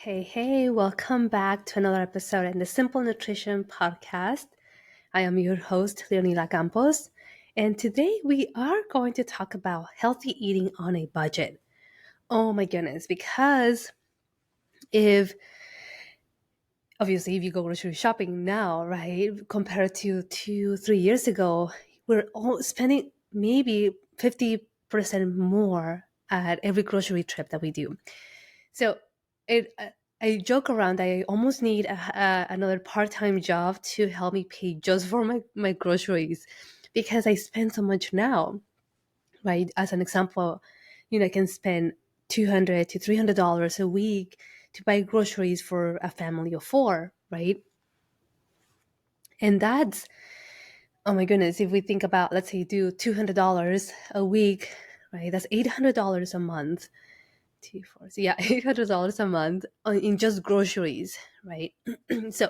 Hey, welcome back to another episode in the Simple Nutrition Podcast. I am your host, Leonila Campos, and today we are going to talk about healthy eating on a budget. Oh my goodness, because if obviously if you go grocery shopping now, right, compared to 2, 3 years ago, we're all spending maybe 50% more at every grocery trip that we do. So it I joke around. I almost need another part-time job to help me pay just for my groceries because I spend so much now, right? As an example, I can spend $200 to $300 a week to buy groceries for a family of four, right? And that's, oh my goodness, if we think about, let's say, do $200 a week, right? That's $800 a month. Two, four, so yeah, $800 a month in just groceries, right? So,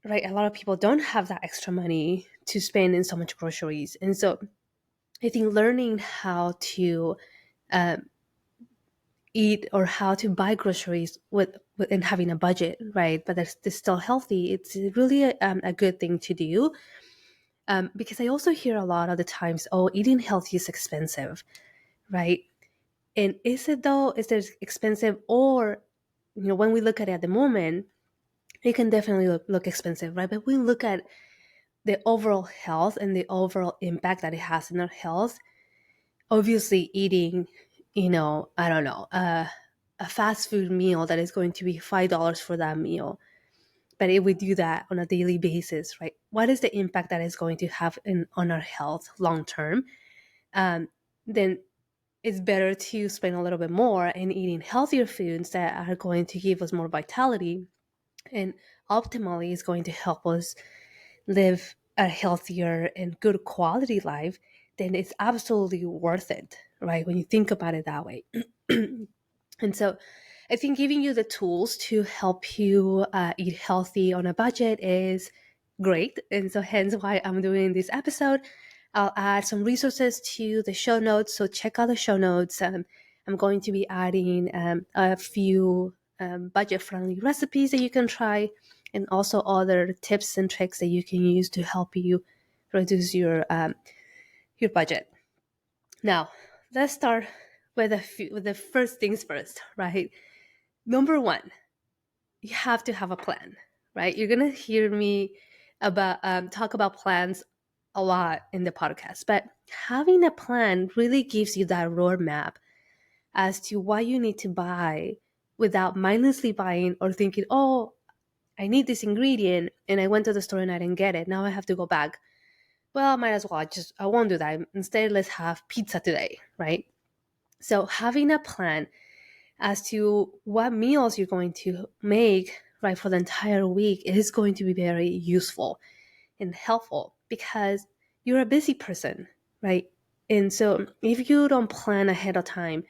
right, a lot of people don't have that extra money to spend in so much groceries, and so I think learning how to um, eat or how to buy groceries with and having a budget, right, but that's still healthy. It's really a good thing to do. Because I also hear a lot of the times, oh, eating healthy is expensive, right? And is it though? Is it expensive? Or, when we look at it at the moment, it can definitely look expensive, right? But we look at the overall health and the overall impact that it has in our health. Obviously, eating, I don't know, a fast food meal that is going to be $5 for that meal. But if we do that on a daily basis, right, what is the impact that is going to have on our health long term? Then it's better to spend a little bit more in eating healthier foods that are going to give us more vitality and optimally is going to help us live a healthier and good quality life. Then it's absolutely worth it, right? When you think about it that way. And so I think giving you the tools to help you eat healthy on a budget is great. And so hence why I'm doing this episode. I'll add some resources to the show notes. So check out the show notes. I'm going to be adding a few budget friendly recipes that you can try and also other tips and tricks that you can use to help you reduce your budget. Now, let's start with the first things first, right? Number one, you have to have a plan, right? You're gonna hear me about talk about plans a lot in the podcast, but having a plan really gives you that roadmap as to what you need to buy without mindlessly buying or thinking, oh, I need this ingredient and I went to the store and I didn't get it. Now I have to go back. Well, I might as well. I won't do that. Instead, let's have pizza today, right? So having a plan as to what meals you're going to make right for the entire week is going to be very useful and helpful because you're a busy person, right? And so if you don't plan ahead of time,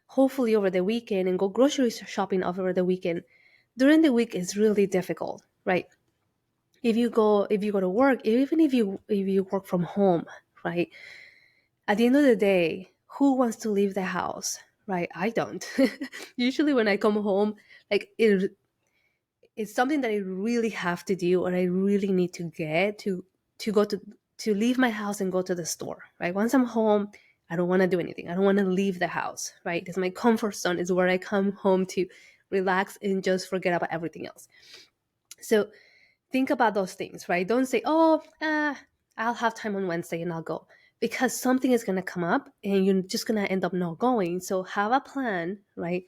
hopefully over the weekend and go grocery shopping over the weekend, during the week is really difficult, right? If you go to work, even if you work from home, right? At the end of the day, who wants to leave the house, right? I don't. Usually when I come home, like it's something that I really have to do or I really need to get to go to leave my house and go to the store, right? Once I'm home, I don't want to do anything. I don't want to leave the house, right? It's my comfort zone. Is where I come home to relax and just forget about everything else. So think about those things, right? Don't say, oh, I'll have time on Wednesday and I'll go. Because something is going to come up and you're just going to end up not going. So have a plan, right?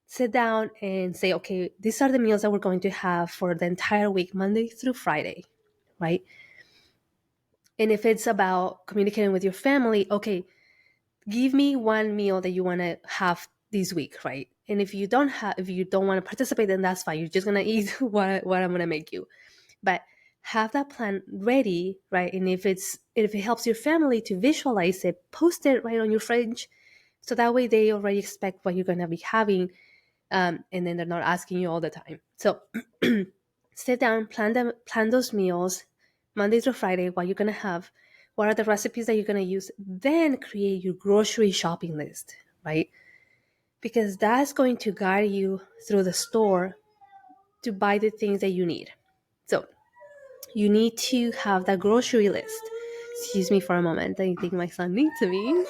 Sit down and say, okay, these are the meals that we're going to have for the entire week, Monday through Friday, right? And if it's about communicating with your family, okay, give me one meal that you want to have this week, right? And if you don't want to participate, then that's fine. You're just gonna eat what I'm gonna make you. But have that plan ready, right? And if it helps your family to visualize it, post it right on your fridge, so that way they already expect what you're gonna be having, and then they're not asking you all the time. So sit down, plan those meals, Monday through Friday, what you're gonna have, what are the recipes that you're gonna use, then create your grocery shopping list, right? because that's going to guide you through the store to buy the things that you need. So you need to have that grocery list. Excuse me for a moment. I think my son needs me.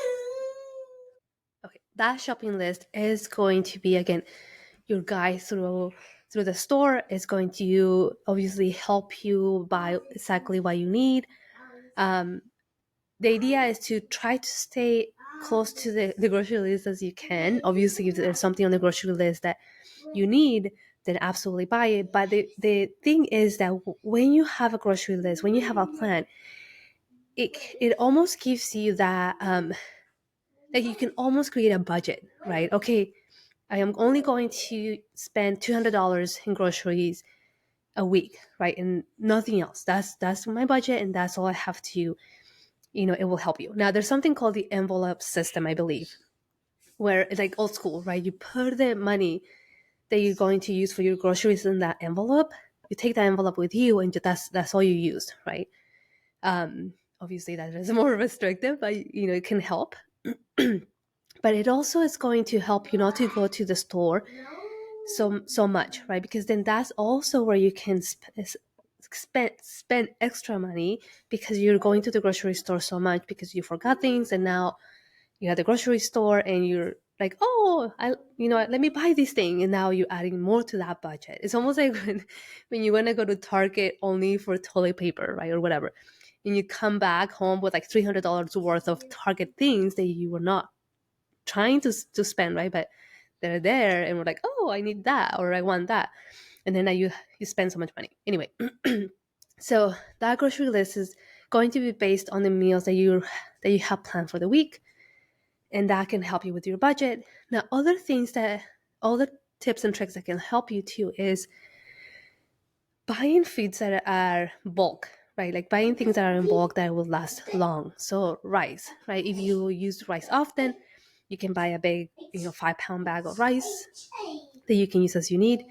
Okay, that shopping list is going to be, again, your guide through the store. Is going to obviously help you buy exactly what you need. The idea is to try to stay close to the grocery list as you can. Obviously, if there's something on the grocery list that you need, then absolutely buy it. But the thing is that when you have a grocery list, when you have a plan, it almost gives you that like you can almost create a budget, right? Okay, I am only going to spend $200 in groceries a week, right? And nothing else. That's my budget, and that's all I have to, it will help you. Now, there's something called the envelope system, I believe, where it's like old school, right? You put the money that you're going to use for your groceries in that envelope. You take that envelope with you, and that's all you use, right? Obviously, that is more restrictive, but it can help. But it also is going to help you not to go to the store so much, right? Because then that's also where you can spend extra money, because you're going to the grocery store so much because you forgot things, and now you're at the grocery store and you're like, oh, let me buy this thing, and now you're adding more to that budget. It's almost like when you want to go to Target only for toilet paper, right, or whatever, and you come back home with like $300 worth of Target things that you were not trying to spend, right? But they're there, and we're like, oh, I need that, or I want that, and then now you spend so much money anyway. So that grocery list is going to be based on the meals that you have planned for the week, and that can help you with your budget. Now, other tips and tricks that can help you too is buying foods that are bulk, right? Like buying things that are in bulk that will last long. So rice, right? If you use rice often, you can buy a big, 5-pound bag of rice that you can use as you need.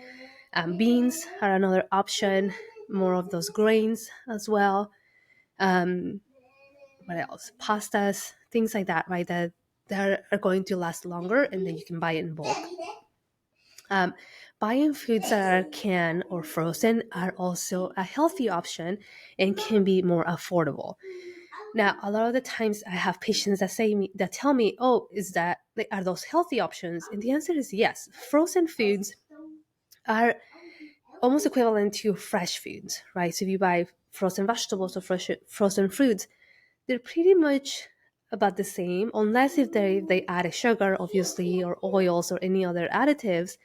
Beans are another option, more of those grains as well. What else? Pastas, things like that, right? That are going to last longer, and then you can buy it in bulk. Um, Buying foods that are canned or frozen are also a healthy option and can be more affordable. Now, a lot of the times I have patients that tell me, "Oh, are those healthy options?" And the answer is yes. Frozen foods are almost equivalent to fresh foods, right? So if you buy frozen vegetables or frozen fruits, they're pretty much about the same, unless if they add a sugar, obviously, or oils or any other additives.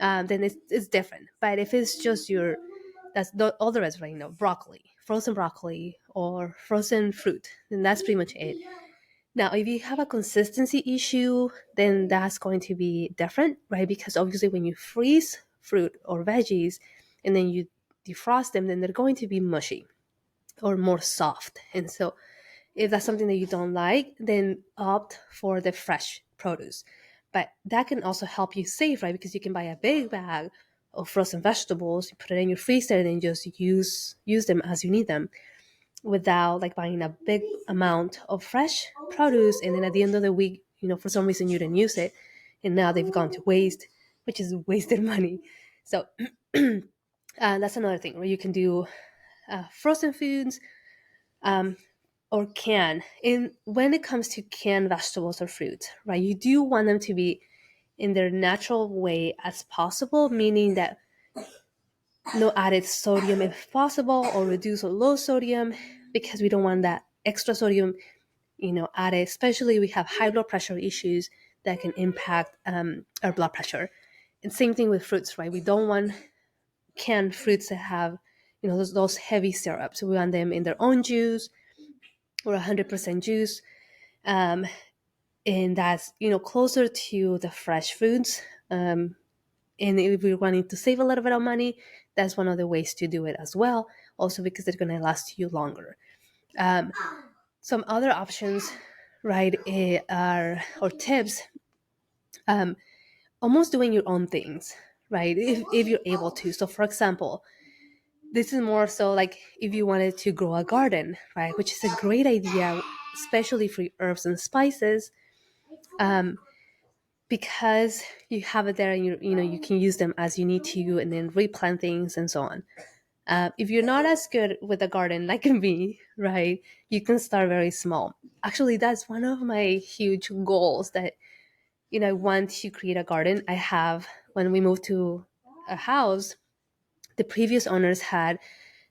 Then it's different. But if it's just all the rest, right? Broccoli, frozen broccoli, or frozen fruit, then that's pretty much it. Now, if you have a consistency issue, then that's going to be different, right? Because obviously, when you freeze fruit or veggies and then you defrost them, then they're going to be mushy or more soft. And so, if that's something that you don't like, then opt for the fresh produce. But that can also help you save, right? Because you can buy a big bag of frozen vegetables, you put it in your freezer, and then just use them as you need them, without like buying a big amount of fresh produce, and then at the end of the week, for some reason you didn't use it, and now they've gone to waste, which is wasted money. So that's another thing where you can do frozen foods, or can. In when it comes to canned vegetables or fruits, right, you do want them to be in their natural way as possible, meaning that no added sodium if possible, or reduce or low sodium, because we don't want that extra sodium added, especially we have high blood pressure issues that can impact our blood pressure. And same thing with fruits, right? We don't want canned fruits that have those heavy syrups. We want them in their own juice or 100% juice, and that's closer to the fresh foods. And if we're wanting to save a little bit of money, that's one of the ways to do it as well. Also, because they're going to last you longer. Some other options, right, are or tips. Almost doing your own things, right? If you're able to. So, for example, this is more so like if you wanted to grow a garden, right, which is a great idea, especially for herbs and spices, because you have it there and you can use them as you need to and then replant things and so on. If you're not as good with a garden like me, right, you can start very small. Actually, that's one of my huge goals that I want to create a garden. I have when we moved to a house, the previous owners had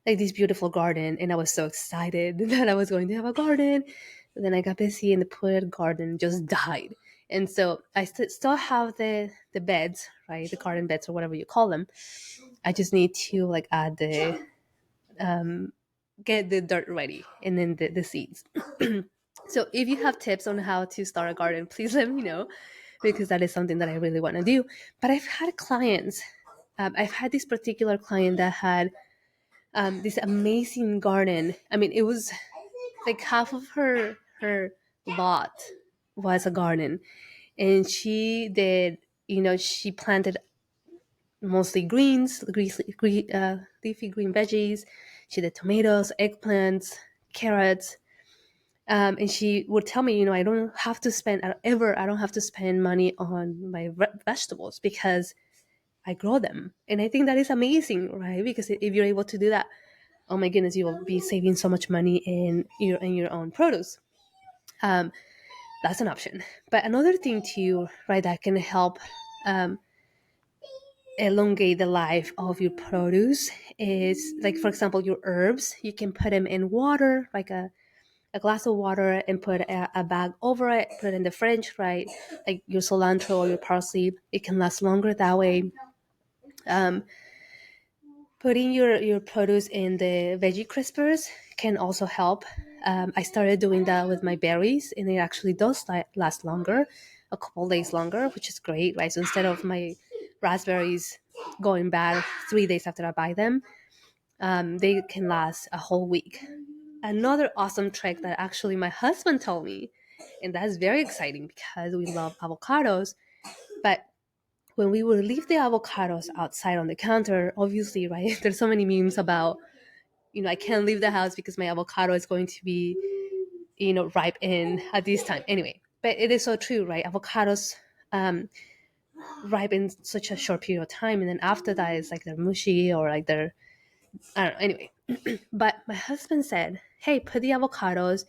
like this beautiful garden, and I was so excited that I was going to have a garden. But then I got busy, and the poor garden just died. And so I still have the beds, right, the garden beds or whatever you call them. I just need to like add the get the dirt ready and then the seeds. So if you have tips on how to start a garden, please let me know, because that is something that I really want to do. But I've had clients. I've had this particular client that had this amazing garden. I mean, it was like half of her lot was a garden, and she did. She planted mostly greens, leafy green veggies. She did tomatoes, eggplants, carrots, and she would tell me, I don't have to spend ever. I don't have to spend money on my vegetables because I grow them, and I think that is amazing, right? Because if you're able to do that, oh my goodness, you will be saving so much money in your own produce. Um, that's an option. But another thing too, right, that can help um, elongate the life of your produce is, like, for example, your herbs. You can put them in water, like a glass of water, and put a bag over it, put it in the fridge, right? Like your cilantro or your parsley, it can last longer that way. Um, Putting your produce in the veggie crispers can also help. I started doing that with my berries, and it actually does last longer, a couple days longer, which is great, right? So instead of my raspberries going bad 3 days after I buy them, they can last a whole week. Another awesome trick that actually my husband told me, and that's very exciting because we love avocados, but when we would leave the avocados outside on the counter, obviously, right, there's so many memes about, I can't leave the house because my avocado is going to be, ripe in at this time. Anyway, but it is so true, right? Avocados ripe in such a short period of time. And then after that, it's like they're mushy or like they're, I don't know. Anyway, but my husband said, hey, put the avocados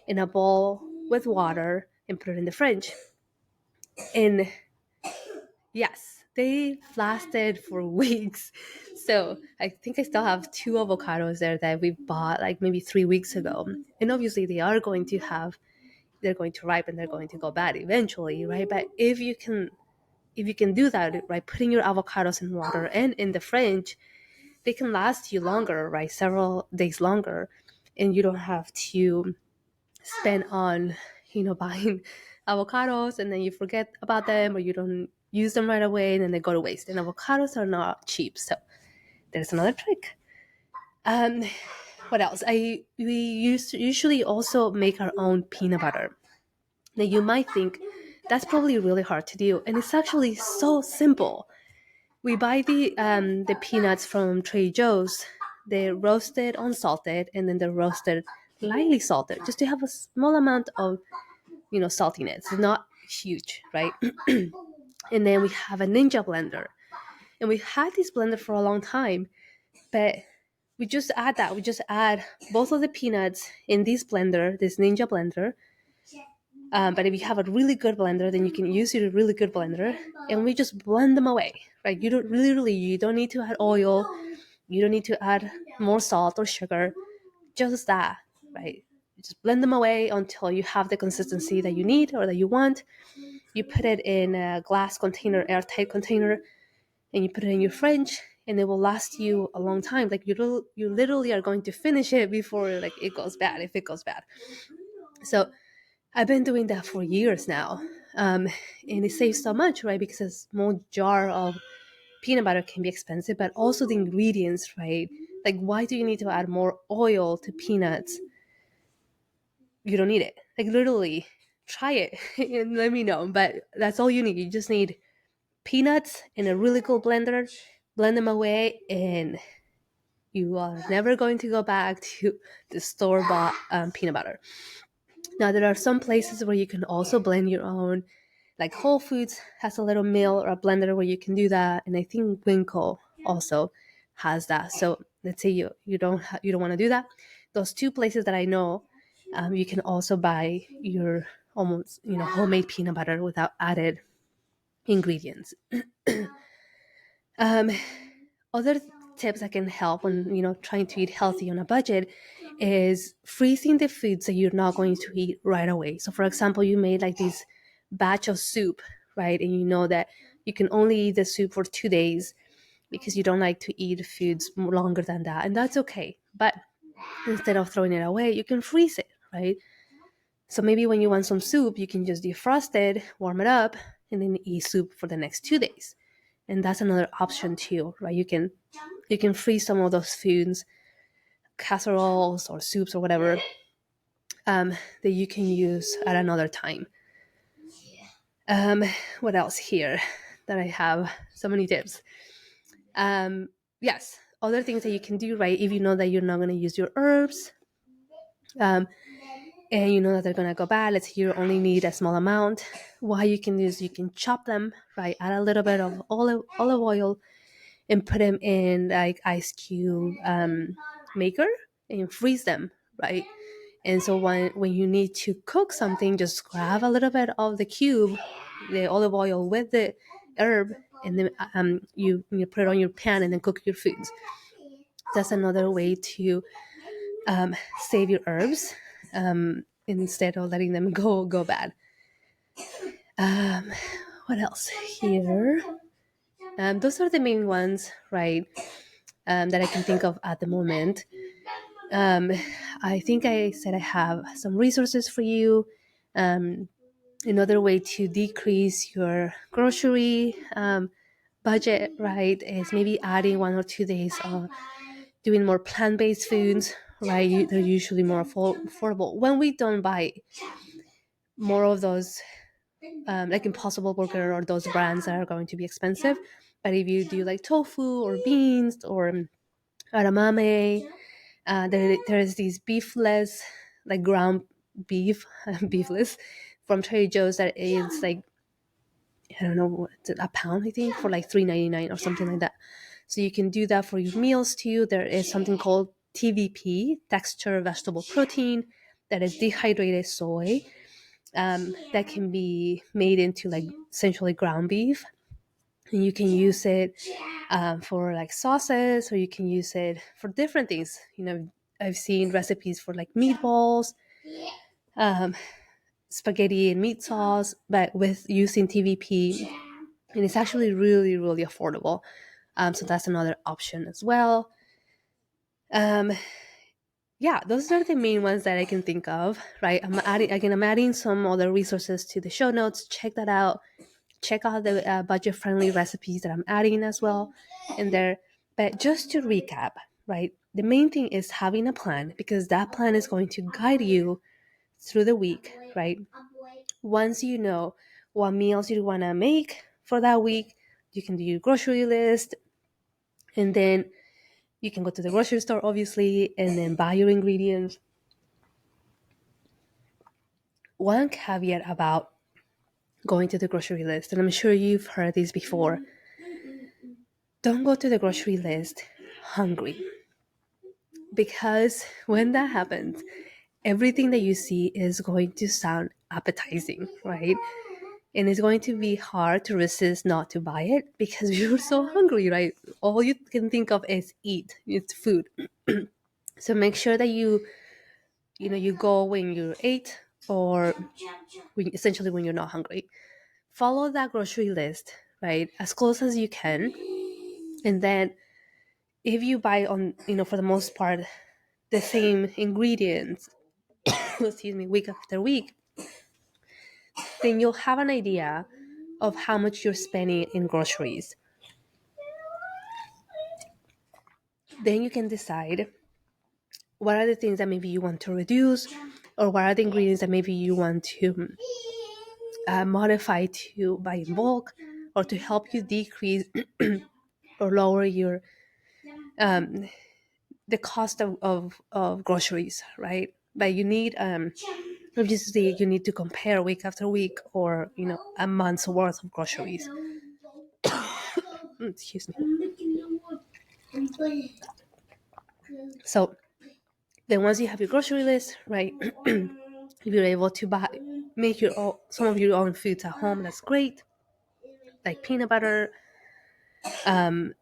in a bowl with water and put it in the fridge. And yes, they lasted for weeks. So I think I still have two avocados there that we bought like maybe 3 weeks ago. And obviously they're going to ripen, they're going to go bad eventually, right? But if you can do that, right, putting your avocados in water and in the fridge, they can last you longer, right? Several days longer. And you don't have to spend on buying avocados and then you forget about them, or you don't use them right away and then they go to waste. And avocados are not cheap, so there's another trick. um what else? We usually also make our own peanut butter. Now you might think that's probably really hard to do, and it's actually so simple. We buy the peanuts from Trader Joe's. They're roasted, unsalted, and then they're roasted lightly salted, just to have a small amount of saltiness. It's not huge, right? And then we have a Ninja blender, and we had this blender for a long time, but we just add that. We just add both of the peanuts in this blender, this Ninja blender. But if you have a really good blender, then you can use your really good blender, and we just blend them away, right? You don't literally, you don't need to add oil, you don't need to add more salt or sugar, just that, right? You just blend them away until you have the consistency that you need or that you want. You put it in a glass container, airtight container, and you put it in your fridge, and it will last you a long time. Like you literally are going to finish it before like it goes bad, if it goes bad. So I've been doing that for years now. And it saves so much, right? Because a small jar of peanut butter can be expensive, but also the ingredients, right? Like, why do you need to add more oil to peanuts? You don't need it. Like, literally, try it and let me know. But that's all you need. You just need peanuts in a really cool blender, blend them away, and you are never going to go back to the store-bought peanut butter. Now, there are some places where you can also blend your own, Like Whole Foods has a little mill or a blender where you can do that, and I think Winco also has that. So let's say you don't want to do that. Those two places that I know, you can also buy your almost homemade peanut butter without added ingredients. Um, Other tips that can help when trying to eat healthy on a budget is freezing the foods that you're not going to eat right away. So for example, you made like this batch of soup, right? And you know that you can only eat the soup for 2 days because you don't like to eat foods longer than that, and that's okay. But instead of throwing it away, you can freeze it, right? So maybe when you want some soup, you can just defrost it, warm it up, and then eat soup for the next 2 days. And that's another option too, right? You can freeze some of those foods, casseroles or soups or whatever, that you can use at another time. Um, what else here that I have? So many tips. Yes, other things that you can do, right? If you know that you're not going to use your herbs, um, and you know that they're going to go bad, let's say you only need a small amount, what you can do is you can chop them, right? Add a little bit of olive oil and put them in like ice cube maker and freeze them, right? And so when you need to cook something, just grab a little bit of the cube, the olive oil with the herb, and then you put it on your pan and then cook your foods. That's another way to save your herbs, instead of letting them go bad. What else here? Those are the main ones, right? That I can think of at the moment. Um, I think I said I have some resources for you. Another way to decrease your grocery budget, right, is maybe adding 1 or 2 days of doing more plant-based foods, right? They're usually more affordable when we don't buy more of those, like Impossible Burger or those brands that are going to be expensive. But if you do like tofu or beans or edamame, there's these beefless, like ground beef, beefless from Trader Joe's that is like, I don't know, a pound I think for like $3.99 or something like that. So you can do that for your meals too. There is something called TVP, texture vegetable protein, that is dehydrated soy, that can be made into like essentially ground beef, and you can use it for like sauces, or you can use it for different things. I've seen recipes for like meatballs, um, spaghetti and meat sauce, but with using TVP, and it's actually really really affordable. So that's another option as well. um, yeah, those are the main ones that I can think of, right? I'm adding some other resources to the show notes. Check that out. Check out the budget friendly recipes that I'm adding as well in there. But just to recap, right, the main thing is having a plan, because that plan is going to guide you through the week, right? Once you know what meals you want to make for that week, you can do your grocery list, and then you can go to the grocery store, obviously, and then buy your ingredients. One caveat about going to the grocery list, and I'm sure you've heard this before: don't go to the grocery list hungry, because when that happens, everything that you see is going to sound appetizing, right? And it's going to be hard to resist not to buy it because you're so hungry, right? All you can think of is eat, it's food. So make sure that you go when you're ate, or essentially when you're not hungry. Follow that grocery list, right, as close as you can, and then if you buy on, for the most part, the same ingredients, excuse me, week after week, then you'll have an idea of how much you're spending in groceries. Then you can decide what are the things that maybe you want to reduce, or what are the ingredients that maybe you want to modify to buy in bulk, or to help you decrease or lower your the cost of groceries, right? But you need Obviously, you need to compare week after week or, a month's worth of groceries. Excuse me. So then once you have your grocery list, right, if you're able to make some of your own foods at home, that's great. Like peanut butter,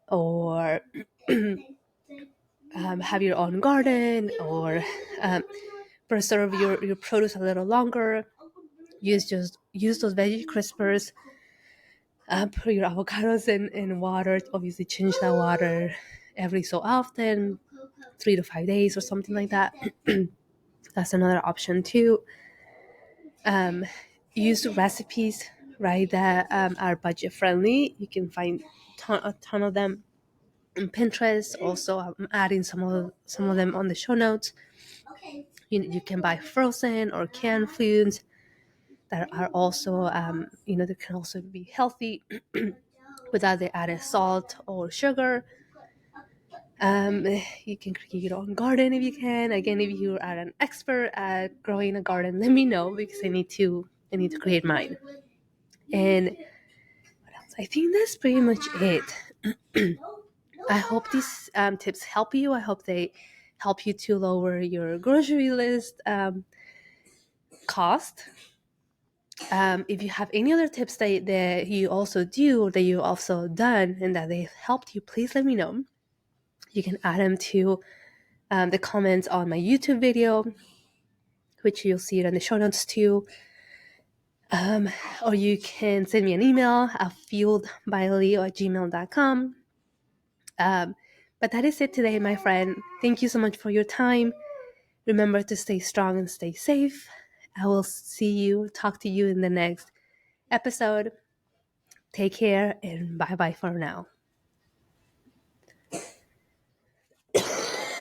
or have your own garden, or preserve your produce a little longer. Use those veggie crispers. Put your avocados in water. Obviously, change that water every so often, 3 to 5 days or something like that. That's another option too. Use recipes, right, that are budget friendly. You can find a ton of them on Pinterest. Also, I'm adding some of them on the show notes. You can buy frozen or canned foods that are also that can also be healthy without the added salt or sugar. You can create your own garden if you can. Again, if you are an expert at growing a garden, let me know, because I need to create mine. And what else? I think that's pretty much it. I hope these tips help you. I hope they help you to lower your grocery list cost. If you have any other tips that you also do, or that you also done, and that they've helped you, please let me know. You can add them to the comments on my YouTube video, which you'll see it in the show notes too. Or you can send me an email at fueledbyleo@gmail.com. But that is it today, my friend. Thank you so much for your time. Remember to stay strong and stay safe. I will talk to you in the next episode. Take care, and bye-bye for now.